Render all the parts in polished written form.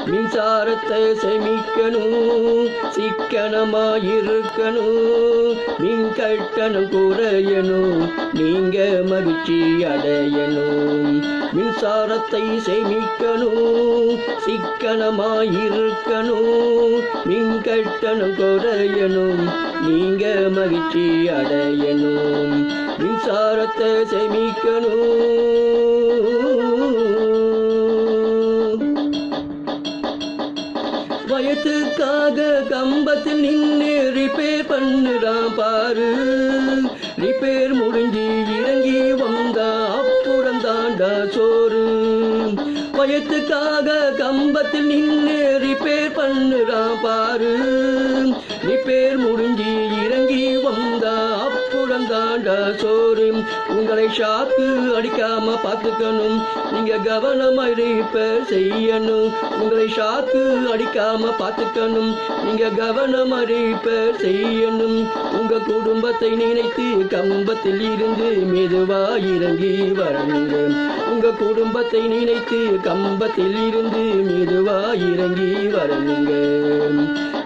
மின்சாரத்தை சேமிக்கணும், சிக்கனமாயிருக்கணும், மின் கட்டணம் குறையணும், நீங்க மகிழ்ச்சி அடையணும். மின்சாரத்தை சேமிக்கணும், சிக்கனமாயிருக்கணும், மின் கட்டணம் குறையணும், நீங்க மகிழ்ச்சி அடையணும். மின்சாரத்தை சேமிக்கணும். வயத்துக்காக கம்பத்தில் நின்று ரிப்பேர் பண்ணுறான் பாரு. ரிப்பேர் முடிஞ்சு இறங்கி வந்தா அப்புறம் தாண்டா சோறு. வயத்துக்காக கம்பத்தில் நின்று ரிப்பேர் பண்ணுறான் பாரு. ரிப்பேர் முடிஞ்சு இறங்கி வந்தா அப்புறம் தாண்டா சோறு. உங்களை ஷாக்கு அடிக்காம பார்த்துக்கணும், நீங்க கவனமா ரிப்பேர் செய்யணும். உங்களை ஷாக்கு அடிக்காம பார்த்துக்கணும், நீங்க கவனமா ரிப்பேர் செய்யணும். உங்க குடும்பத்தை நினைத்து கம்பத்தில் இருந்து மெதுவா இறங்கி வரணுங்க. உங்க குடும்பத்தை நினைத்து கம்பத்தில் இருந்து மெதுவா இறங்கி வரணுங்க.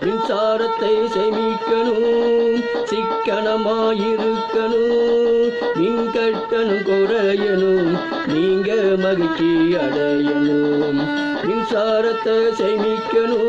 மின்சாரத்தை சேமிக்கணும், சிக்கனமாயிருக்கணும், மின் கட்டணம் குறையணும், நீங்க மகிழ்ச்சி அடையணும். மின்சாரத்தை சேமிக்கணும்.